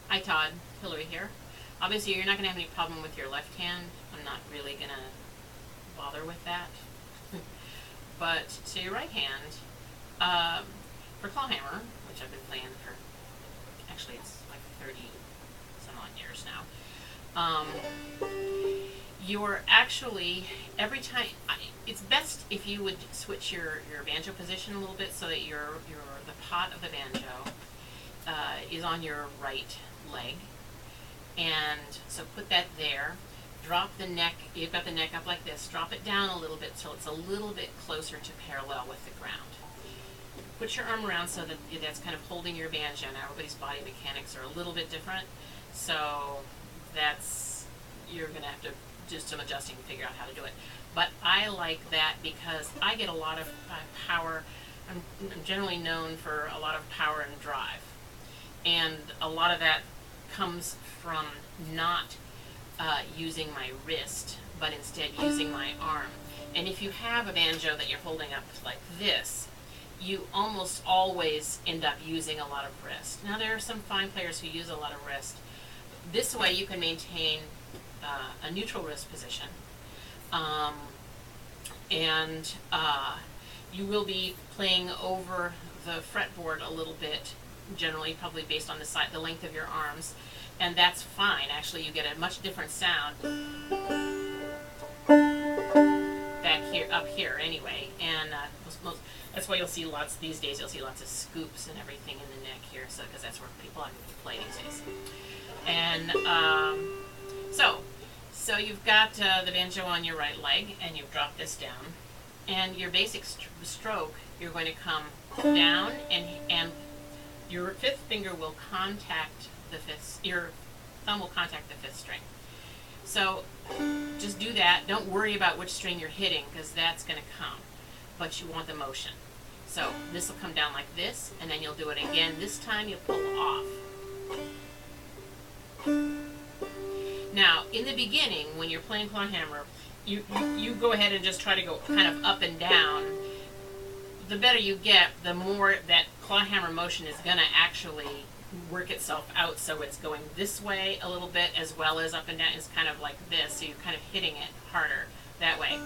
Hi Todd, Hillary here. Obviously you're not going to have any problem with your left hand. I'm not really going to bother with that. But to your right hand, for clawhammer, which I've been playing for, actually it's like 30 some odd years now, you're actually, every time, it's best if you would switch your banjo position a little bit so that the pot of the banjo is on your right leg. And so put that there. Drop the neck, you've got the neck up like this, drop it down a little bit so it's a little bit closer to parallel with the ground. Put your arm around so that that's kind of holding your banjo. Now everybody's body mechanics are a little bit different, so you're going to have to do some adjusting to figure out how to do it. But I like that because I get a lot of power. I'm generally known for a lot of power and drive. And a lot of that comes from not using my wrist, but instead using my arm. And if you have a banjo that you're holding up like this, you almost always end up using a lot of wrist. Now there are some fine players who use a lot of wrist. This way you can maintain a neutral wrist position. You will be playing over the fretboard a little bit, generally probably based on the length of your arms, and that's fine. Actually, you get a much different sound up here anyway, and that's why you'll see these days you'll see lots of scoops and everything in the neck here, because that's where people play these days. And so you've got the banjo on your right leg, and you've dropped this down, and your basic stroke, you're going to come down, and your fifth finger will contact your thumb will contact the fifth string. So just do that. Don't worry about which string you're hitting, because that's going to come, but you want the motion. So this will come down like this, and then you'll do it again. This time you'll pull off. Now, in the beginning, when you're playing clawhammer, you go ahead and just try to go kind of up and down. The better you get, the more that clawhammer motion is going to actually work itself out, so it's going this way a little bit as well as up and down. It's kind of like this, so you're kind of hitting it harder that way.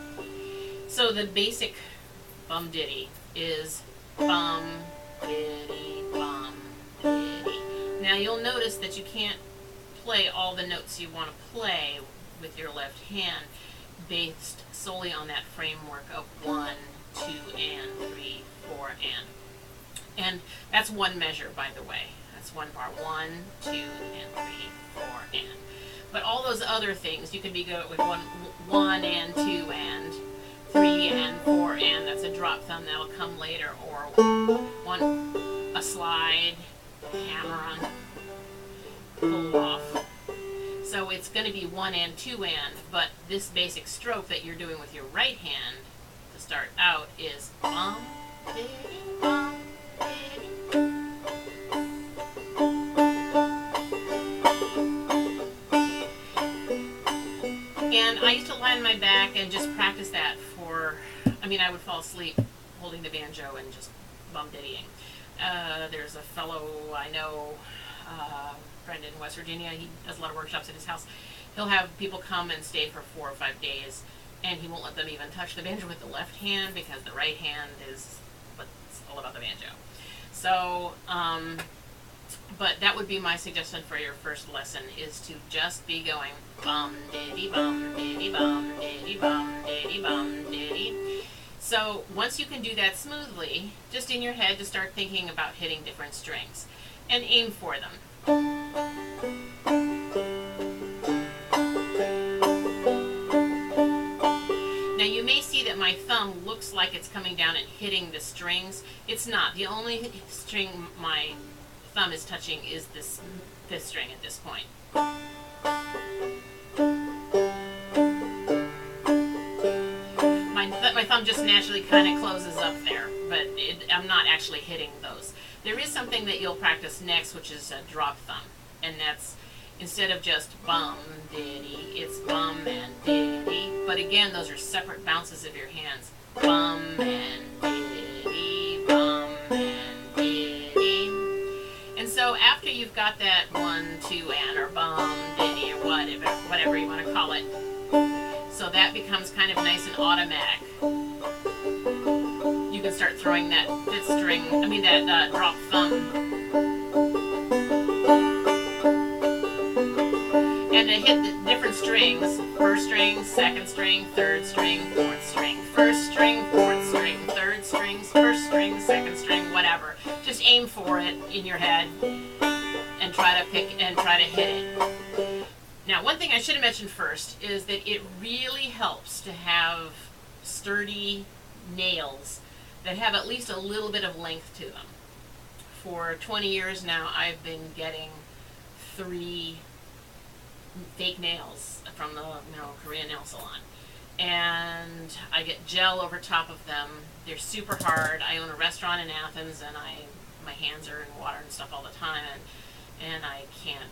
So the basic bum ditty is bum ditty bum ditty. Now you'll notice that you can't play all the notes you want to play with your left hand based solely on that framework of 1, 2, and 3, 4, and that's one measure, by the way. That's one bar. 1, 2, and 3, 4, and. But all those other things, you can be good with 1 and 2 and 3 and 4 and. That's a drop thumb that'll come later, or a slide, hammer on, pull off. So it's going to be 1 and 2 and, but this basic stroke that you're doing with your right hand to start out is bum, diddy, bum, diddy. And I used to lie on my back and just practice that I would fall asleep holding the banjo and just bum diddying. There's a fellow I know, friend in West Virginia. He does a lot of workshops at his house. He'll have people come and stay for 4 or 5 days, and he won't let them even touch the banjo with the left hand, because the right hand is what's all about the banjo. So, but that would be my suggestion for your first lesson, is to just be going bum diddy bum diddy bum diddy bum diddy bum diddy. So once you can do that smoothly, just in your head, to start thinking about hitting different strings and aim for them. Now you may see that my thumb looks like it's coming down and hitting the strings. It's not. The only string my thumb is touching is this fifth string at this point. My thumb just naturally kind of closes up there, but I'm not actually hitting those. There is something that you'll practice next, which is a drop thumb, and that's, instead of just bum diddy, it's bum and diddy. But again, those are separate bounces of your hands. Bum and diddy, bum and diddy. And so after after you've got that 1, 2, and or bum, ditty, or whatever you want to call it, so that becomes kind of nice and automatic, you can start throwing that fifth string, that drop thumb. And to hit the different strings, first string, second string, third string, fourth string, first string, fourth string, third strings, first string, second string, whatever. Just aim for it in your head and try to hit it. Now, one thing I should have mentioned first is that it really helps to have sturdy nails that have at least a little bit of length to them. For 20 years now, I've been getting 3 fake nails from the Korean nail salon, and I get gel over top of them. They're super hard. I own a restaurant in Athens, and my hands are in water and stuff all the time, and I can't,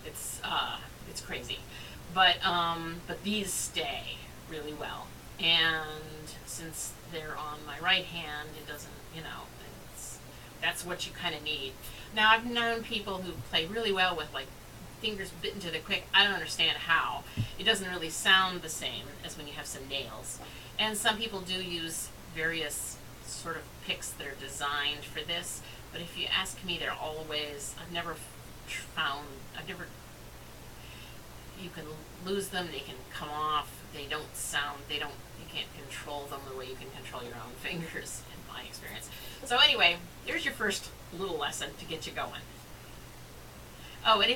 it's crazy. But these stay really well, and since they're on my right hand, it doesn't, that's what you kind of need. Now, I've known people who play really well with fingers bitten to the quick. I don't understand how. It doesn't really sound the same as when you have some nails. And some people do use various sort of picks that are designed for this, but if you ask me, they're always, you can lose them, they can come off, you can't control them the way you can control your own fingers, in my experience. So anyway, there's your first little lesson to get you going. Oh, and